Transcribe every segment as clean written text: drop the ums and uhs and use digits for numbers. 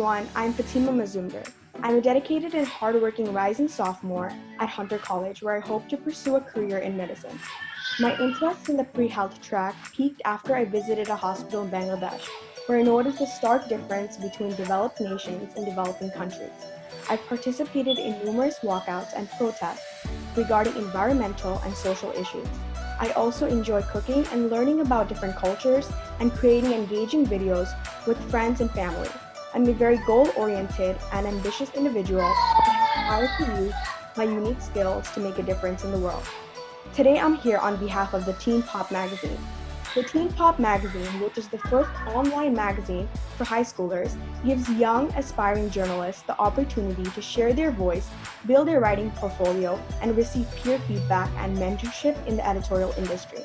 everyone, I'm Fatima Mazumder. I'm a dedicated and hardworking rising sophomore at Hunter College where I hope to pursue a career in medicine. My interest in the pre-health track peaked after I visited a hospital in Bangladesh, where I noticed the stark difference between developed nations and developing countries. I've participated in numerous walkouts and protests regarding environmental and social issues. I also enjoy cooking and learning about different cultures and creating engaging videos with friends and family. I'm a very goal-oriented and ambitious individual and I aspire to use my unique skills to make a difference in the world. Today I'm here on behalf of the Teen Pop magazine. The Teen Pop magazine, which is the first online magazine for high schoolers, gives young, aspiring journalists the opportunity to share their voice, build their writing portfolio, and receive peer feedback and mentorship in the editorial industry.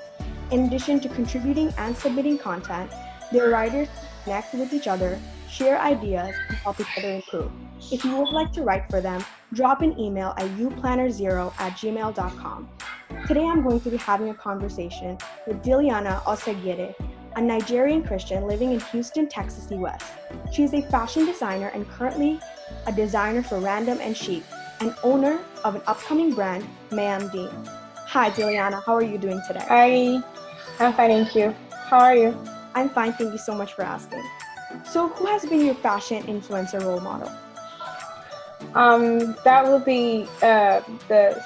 In addition to contributing and submitting content, their writers connect with each other, share ideas, and help each other improve. If you would like to write for them, drop an email at uplanner0@gmail.com. Today I'm going to be having a conversation with Deliana Osagiede, a Nigerian Christian living in Houston, Texas, US. She is a fashion designer and currently a designer for Random&chic and owner of an upcoming brand, Ma'am Dee. Hi Deliana, how are you doing today? Hi, I'm fine, thank you. How are you? I'm fine, thank you so much for asking. So who has been your fashion influencer role model? That will be the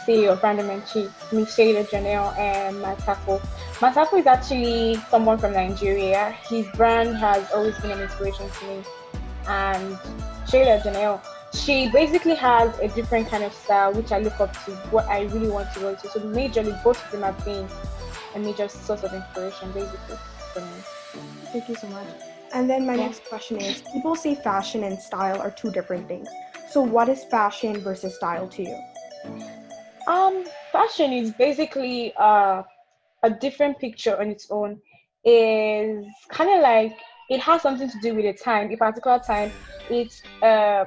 CEO of Random&chic, Miss Janelle and Matafo. Matafo is actually someone from Nigeria. His brand has always been an inspiration to me. And Shayla Janelle, she basically has a different kind of style, which I look up to, what I really want to go to. So majorly, both of them have been a major source of inspiration, basically, for me. Thank you so much. And then my next question is, people say fashion and style are two different things. So what is fashion versus style to you? Fashion is basically a different picture on its own. Is kind of like it has something to do with a time, a particular time. It's a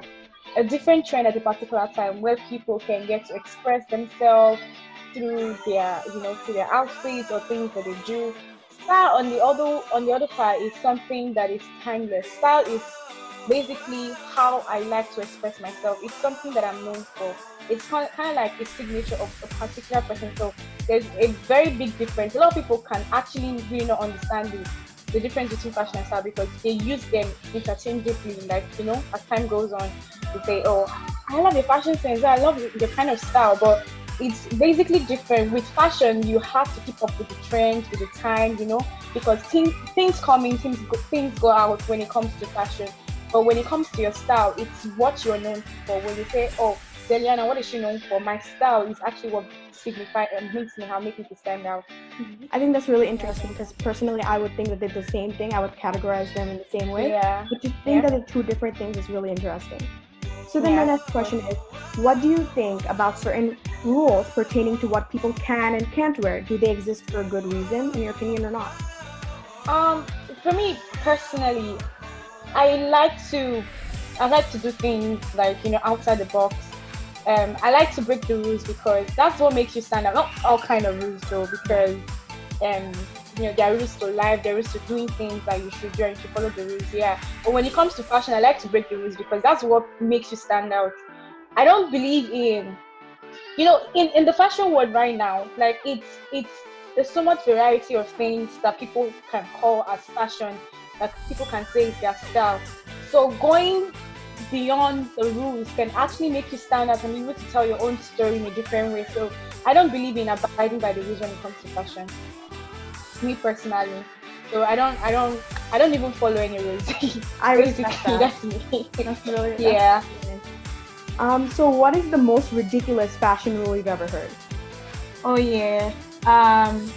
different trend at a particular time where people can get to express themselves through through their outfits or things that they do. Style on the other part is something that is timeless. Style is basically how I like to express myself. It's something that I'm known for. It's kind of like a signature of a particular person. So there's a very big difference. A lot of people can actually really not understand the difference between fashion and style because they use them interchangeably. Like, as time goes on, they say, oh, I love your fashion sense, I love your kind of style, but it's basically different. With fashion, you have to keep up with the trends, with the time, because things come in, things go out when it comes to fashion. But when it comes to your style, it's what you're known for. When you say, oh, Deliana, what is she known for? My style is actually what signifies and makes me to stand out. I think that's really interesting because personally I would think that they're the same thing. I would categorize them in the same way. Yeah. But to think that they're two different things is really interesting. So then my next question is, what do you think about certain rules pertaining to what people can and can't wear? Do they exist for a good reason, in your opinion, or not? For me personally, I like to do things like outside the box. I like to break the rules because that's what makes you stand out. Not all kind of rules though, because there are rules to life, there are rules to doing things that you should do and you should follow the rules. Yeah. But when it comes to fashion, I like to break the rules because that's what makes you stand out. I don't believe in the fashion world right now, like it's there's so much variety of things that people can call as fashion, that people can say is their style. So going beyond the rules can actually make you stand out and be able to tell your own story in a different way. So I don't believe in abiding by the rules when it comes to fashion, me personally. So I don't even follow any rules. I respect that. That's me. That's really yeah. So what is the most ridiculous fashion rule you've ever heard? Oh yeah.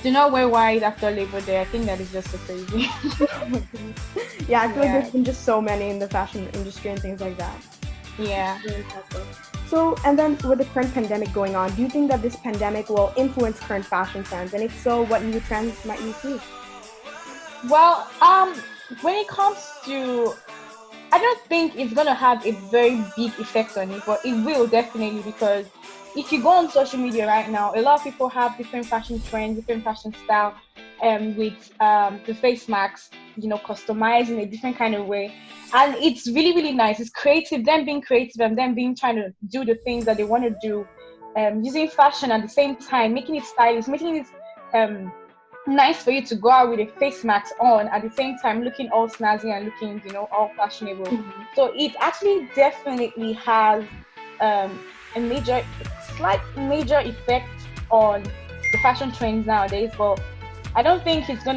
Do not wear white after Labor Day. I think that is just so crazy. Yeah, I feel like there's been just so many in the fashion industry and things like that. Yeah. So, and then with the current pandemic going on, do you think that this pandemic will influence current fashion trends? And if so, what new trends might you see? Well, when it comes to, I don't think it's gonna have a very big effect on it, but it will definitely, because if you go on social media right now, a lot of people have different fashion trends, different fashion style, with the face masks, customized in a different kind of way. And it's really, really nice. It's creative, them being creative and them being trying to do the things that they want to do, using fashion at the same time, making it stylish, making it nice for you to go out with a face mask on at the same time, looking all snazzy and looking, all fashionable. Mhm. So it actually definitely has a slight major effect on the fashion trends nowadays. But I don't think it's not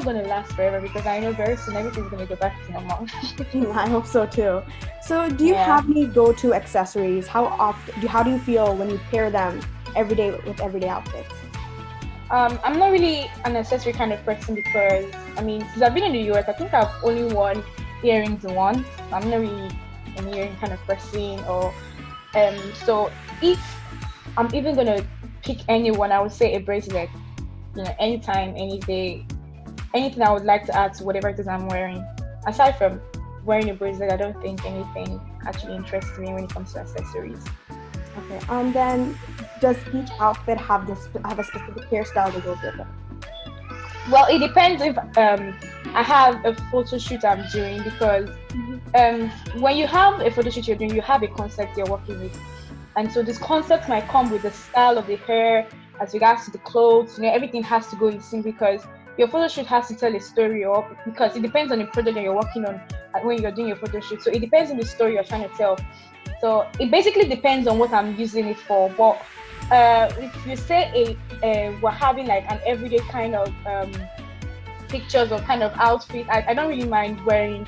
gonna last forever, because I know very soon everything's gonna go back to normal. I hope so too. So, do you Yeah. have any go-to accessories? How do you feel when you pair them every day with everyday outfits? I'm not really an accessory kind of person, because I mean, since I've been in the US, I think I've only worn earrings once. I'm not really an earring kind of person, or so if I'm even gonna pick anyone, I would say a bracelet. Anytime, any day, anything I would like to add to whatever it is I'm wearing. Aside from wearing a bracelet, I don't think anything actually interests me when it comes to accessories. Okay. And then, does each outfit have a specific hairstyle that goes with it? Well, it depends if I have a photo shoot I'm doing, because when you have a photo shoot you're doing, you have a concept you're working with, and so this concept might come with the style of the hair, as regards to the clothes. Everything has to go in sync, because your photo shoot has to tell a story, or because it depends on the project that you're working on when you're doing your photo shoot. So it depends on the story you're trying to tell. So it basically depends on what I'm using it for. But if you say we're having like an everyday kind of pictures or kind of outfit, I don't really mind wearing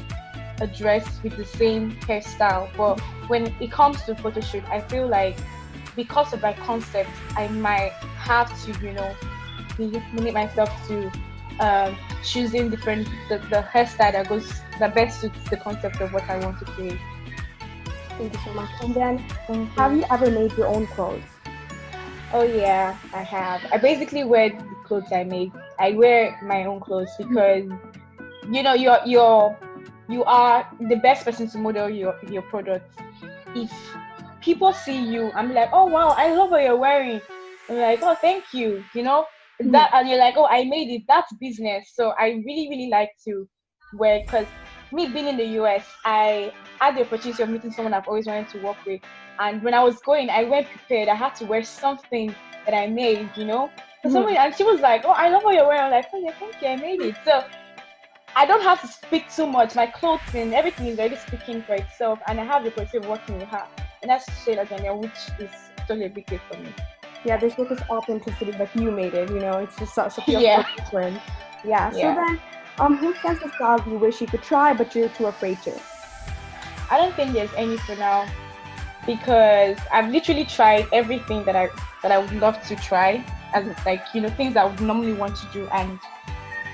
a dress with the same hairstyle. But when it comes to photo shoot, I feel like because of my concept, I might have to, limit myself to choosing the hairstyle that best suits the concept of what I want to create. Thank you so much. And then, Thank have you. you ever made your own clothes? Oh yeah, I have. I basically wear the clothes I make. I wear my own clothes because you are the best person to model your product. If people see you, I'm like, oh wow, I love what you're wearing. I'm like, oh thank you, that, Mhm. and you're like, oh I made it. That's business. So I really really like to wear, because me being in the US, I had the opportunity of meeting someone I've always wanted to work with, and when I was going, I went prepared. I had to wear something that I made, So Mhm. somebody, and she was like, oh I love what you're wearing. I'm like, oh yeah, thank you, I made it. So I don't have to speak too much. My clothing, everything is already speaking for itself, and I have the opportunity of working with her. And that's Shayla Danielle, which is totally a big deal for me. Yeah, there's like this authenticity, like you made it. It's just such feels so Yeah, different. Yeah. So yeah. then, who stands the styles you wish you could try, but you're too afraid to? I don't think there's any for now, because I've literally tried everything that I would love to try, as Mhm. like things I would normally want to do, and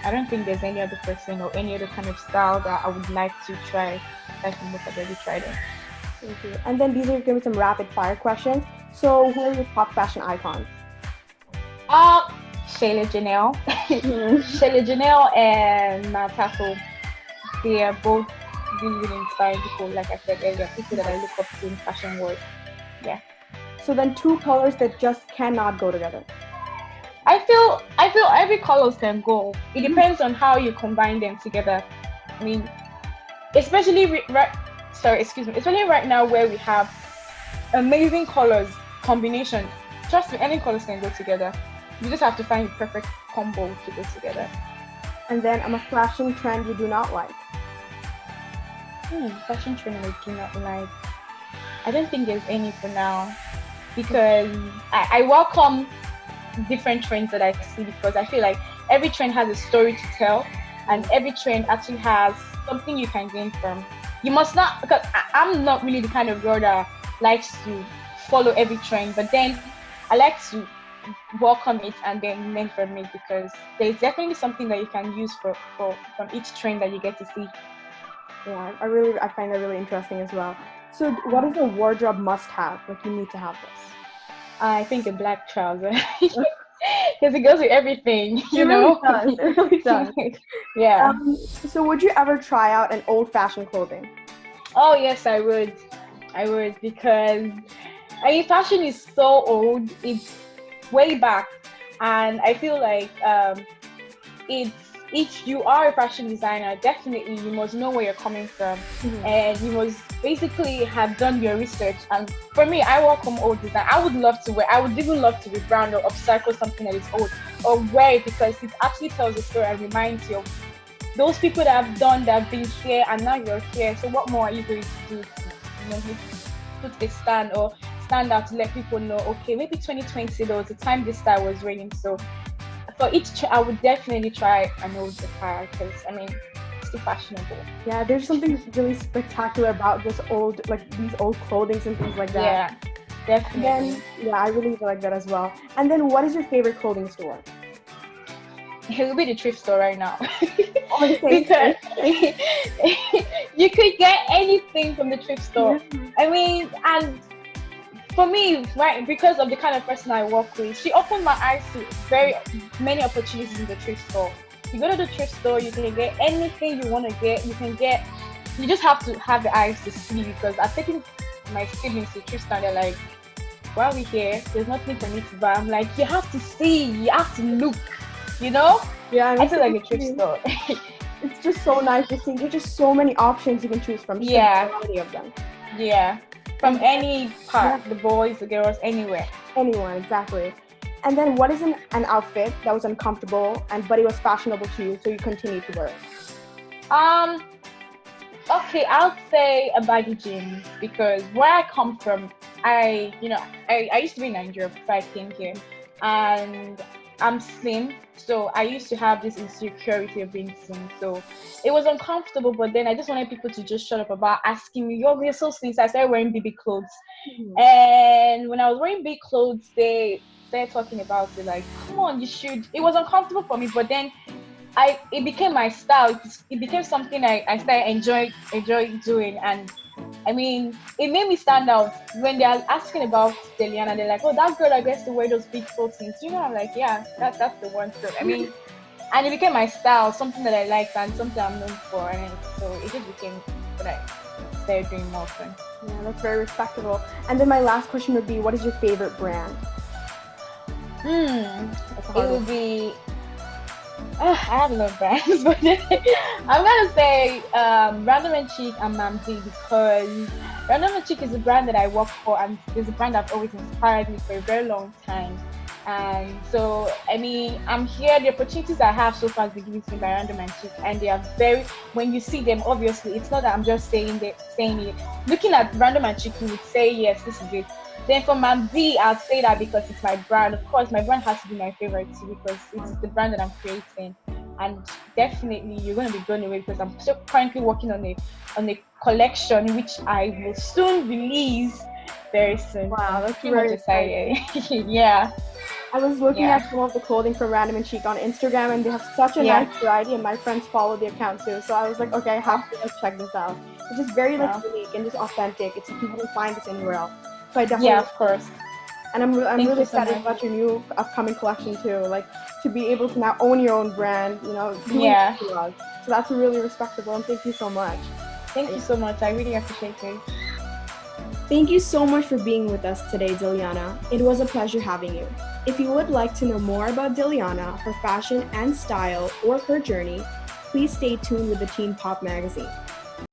I don't think there's any other person or any other kind of style that I would like to try. Aside from what I've already tried it. Thank you. And then these are going to be some rapid fire questions. So, who are your top fashion icons? Uh, Shayla Janelle, Mhm. Shayla Janelle, and Tasso. They are both really, really inspiring people. Like I said earlier, people that I look up to in fashion world. Yeah, So then, two colors that just cannot go together. I feel every colors can go. It depends on how you combine them together. I mean, especially sorry, excuse me, especially right now where we have amazing colors combination. Trust me, any colors can go together. You just have to find the perfect combo to go together. And then, a fashion trend you do not like. Fashion trend I do not like. I don't think there's any for now, because I welcome different trends that I see, because I feel like every trend has a story to tell, and every trend actually has something you can gain from. You must not, because I'm not really the kind of girl that likes to follow every trend, but then I like to welcome it and then learn from it, because there's definitely something that you can use for from each trend that you get to see. Yeah, I find that really interesting as well. So, what is a wardrobe must-have? Like, you need to have this. I think a black trouser, because it goes with everything, It really does. It really does. Yeah. So would you ever try out an old-fashioned clothing? Oh yes, I would. I would, because I mean, fashion is so old. It's way back, and I feel like it's if you are a fashion designer, definitely you must know where you're coming from, and you must basically have done your research. And for me, I work from old design. I would love to wear. I would even love to rebrand or upcycle something that is old, or wear it because it actually tells a story and reminds you of those people that have done, that have been here, and now you're here. So what more are you going to do to, maybe put a stand or stand out to let people know, okay, maybe 2020 there was a time this style was reigning. So for each I would definitely try an old attire because I mean it's too fashionable. Yeah, there's something really spectacular about this old, like these old clothings and things like that. Yeah, definitely. And then, yeah, I really like that as well. And then what is your favorite clothing store? It will be the thrift store right now. Honestly, because you could get anything from the thrift store. I mean, and for me, right, because of the kind of person I work with, she opened my eyes to very many opportunities in the thrift store. You go to the thrift store, you can get anything you want to get. You just have to have the eyes to see, because I've taken my siblings to the thrift store and they're like, why are we here? There's nothing for me to buy. I'm like, you have to see, you have to look, you know? Yeah, I feel like a thrift store. It's just so nice to see. There's just so many options you can choose from. Yeah. So many of them. Yeah. From any part, the boys, the girls, anywhere. Anyone, exactly. And then what is an outfit that was uncomfortable but it was fashionable to you, so you continued to wear it? Okay, I'll say a baggy jeans, because where I come from, I used to be in Nigeria before I came here, and I'm slim, so I used to have this insecurity of being slim. So it was uncomfortable, but then I just wanted people to just shut up about asking me, you're so slim. So I started wearing baby clothes. And when I was wearing big clothes, they started talking about it like, come on, you should. It was uncomfortable for me, but then it became my style. It became something I started enjoy doing, and I mean, it made me stand out. When they're asking about Deliana, they're like, oh, that girl that gets to wear those big clothes. You know, I'm like, yeah, that's the one. So I mean, and it became my style, something that I liked and something I'm known for, and so it just became what I started doing more often. Yeah, that's very respectable. And then my last question would be, what is your favorite brand? It would be, I have a lot of brands, but I'm gonna say Random&chic and Ma'am Dee, because Random&chic is a brand that I work for, and it's a brand that always inspired me for a very long time. And so, I mean, I'm here. The opportunities I have so far has been given to me by Random&chic, and they are very. When you see them, obviously, it's not that I'm just saying it. Looking at Random&chic, you would say, yes, this is it. Then for Ma'am Dee, I'll say that because it's my brand. Of course, my brand has to be my favorite too, because it's the brand that I'm creating. And definitely, you're going to be blown away, because I'm still currently working on a collection which I will soon release very soon. Wow, that's pretty much excited. Yeah. I was looking at some of the clothing for Random&chic on Instagram, and they have such a nice variety, and my friends follow the account too. So I was like, okay, I have to check this out. It's just very unique and just authentic. It's you wouldn't find this anywhere else. So I definitely of course. And I'm really excited about your new upcoming collection too. Like, to be able to now own your own brand, So that's really respectable, and thank you so much. Thank you so much. I really appreciate it. Thank you so much for being with us today, Deliana. It was a pleasure having you. If you would like to know more about Deliana, her fashion and style, or her journey, please stay tuned with the Teen Pop magazine.